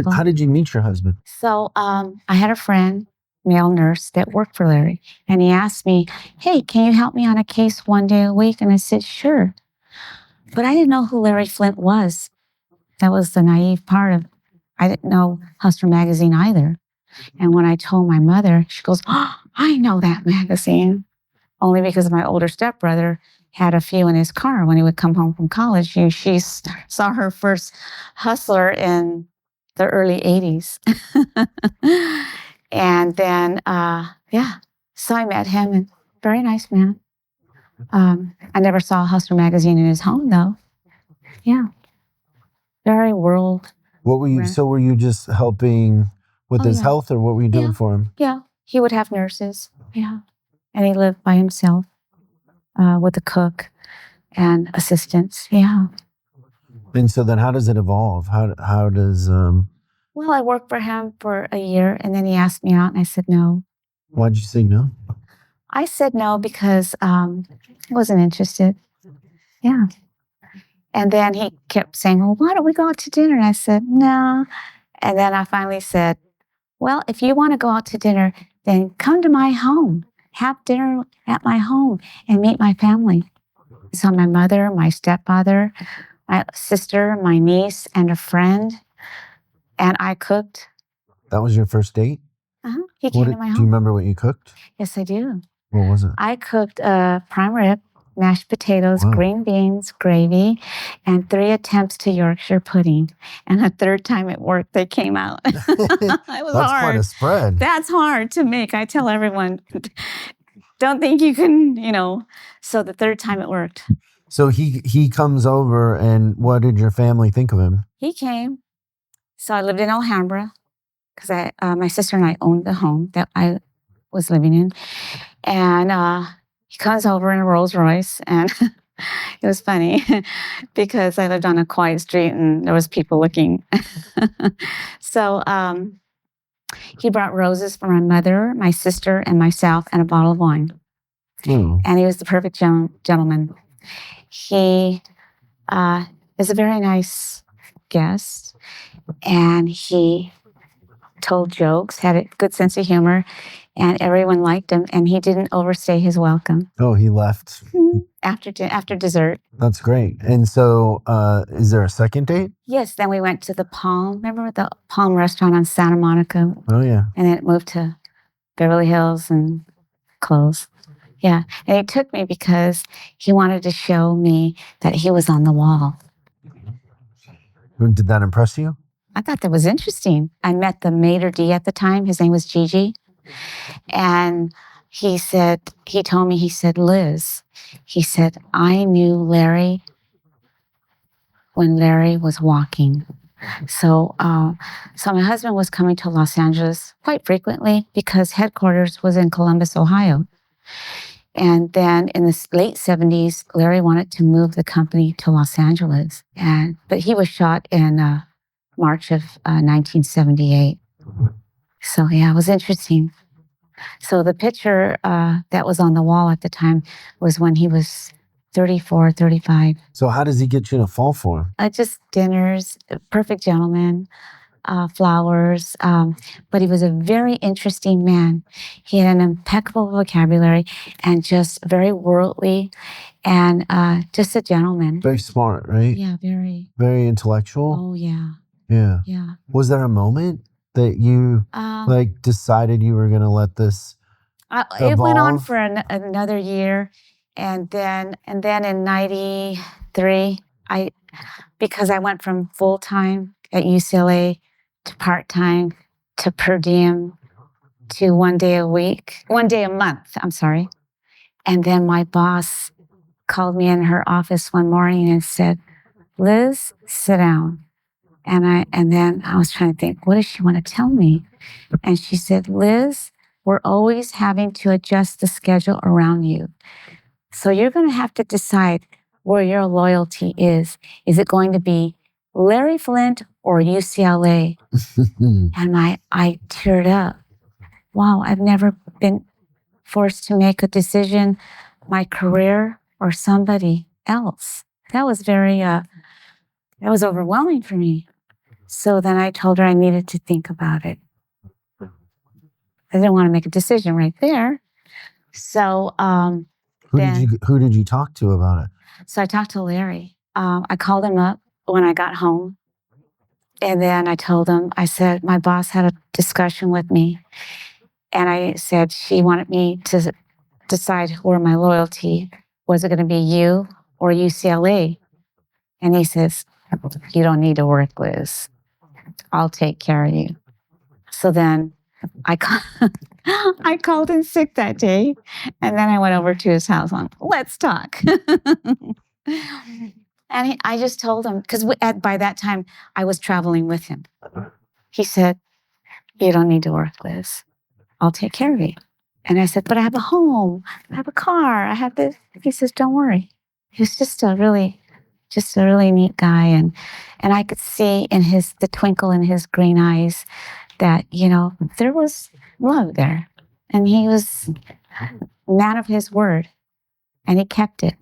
How did you meet your husband? So I had a friend, male nurse, that worked for Larry, and he asked me, "Hey, can you help me on a case one day a week?" And I said, "Sure." But I didn't know who Larry Flint was. That was the naive part of. I didn't know Hustler magazine either. And when I told my mother, she goes, "Oh, I know that magazine." Only because my older stepbrother had a few in his car when he would come home from college. She saw her first Hustler in the early 80s. And then, yeah, so I met him, and very nice man. I never saw Hustler magazine in his home, though. Yeah, very world. What were you? So were you just helping with his health, or what were you doing for him? Yeah, he would have nurses. Yeah, and he lived by himself with a cook and assistants. Yeah. And so then, how does it evolve? How does? Well, I worked for him for a year, and then he asked me out, and I said no. Why'd you say no? I said no because I wasn't interested. Yeah. And then he kept saying, "Well, why don't we go out to dinner?" And I said, "No." And then I finally said, "Well, if you want to go out to dinner, then come to my home. Have dinner at my home and meet my family." So my mother, my stepfather, my sister, my niece, and a friend. And I cooked. That was your first date? He came to my home. Do you remember what you cooked? Yes, I do. What was it? I cooked prime rib, mashed potatoes, green beans, gravy, and 3 attempts to Yorkshire pudding. And the third time it worked, they came out. It was That's hard. quite a spread. That's hard to make. I tell everyone, don't think you can, So the third time it worked. So he comes over, and what did your family think of him? He came. So I lived in Alhambra because my sister and I owned the home that I was living in. And he comes over in a Rolls Royce, and it was funny because I lived on a quiet street and there was people looking. So he brought roses for my mother, my sister, and myself, and a bottle of wine. And he was the perfect gentleman. He is a very nice guest, and he told jokes, had a good sense of humor, and everyone liked him, and he didn't overstay his welcome. Oh, he left after dessert. That's great. And so is there a second date? Yes, then we went to the Palm. Remember the Palm restaurant on Santa Monica? Oh, yeah. And then it moved to Beverly Hills and closed. Yeah, and he took me because he wanted to show me that he was on the wall. Did that impress you? I thought that was interesting. I met the maitre d' at the time. His name was Gigi. And he told me, "Liz," he said, "I knew Larry when Larry was walking." So my husband was coming to Los Angeles quite frequently because headquarters was in Columbus, Ohio. And then in the late 70s, Larry wanted to move the company to Los Angeles. But he was shot in March of 1978. So yeah, it was interesting. So the picture that was on the wall at the time was when he was 34, 35. So how does he get you to fall for him? Just dinners, perfect gentleman, flowers. But he was a very interesting man. He had an impeccable vocabulary and just very worldly and just a gentleman. Very smart, right? Yeah, very. Very intellectual? Oh, yeah. Yeah. Yeah. Was there a moment that you decided you were going to let this it went on for another year. And then in 93, because I went from full-time at UCLA to part-time to per diem to 1 day a month, I'm sorry. And then my boss called me in her office one morning and said, "Liz, sit down." And then I was trying to think, what does she want to tell me? And she said, "Liz, we're always having to adjust the schedule around you. So you're going to have to decide where your loyalty is. Is it going to be Larry Flint or UCLA?" And I teared up. Wow, I've never been forced to make a decision, my career or somebody else. That was very, that was overwhelming for me. So then I told her I needed to think about it. I didn't want to make a decision right there. So who did you talk to about it? So I talked to Larry. I called him up when I got home. And then I told him, I said, my boss had a discussion with me. And I said she wanted me to decide where my loyalty was. It going to be you or UCLA? And he says, you don't need to work, Liz. I'll take care of you. So then I called in sick that day. And then I went over to his house on, let's talk. And I just told him, because by that time I was traveling with him. He said, you don't need to work, Liz. I'll take care of you. And I said, but I have a home, I have a car, I have this. He says, don't worry. He was just a really neat guy. And I could see in the twinkle in his green eyes that, there was love there. And he was a man of his word, and he kept it.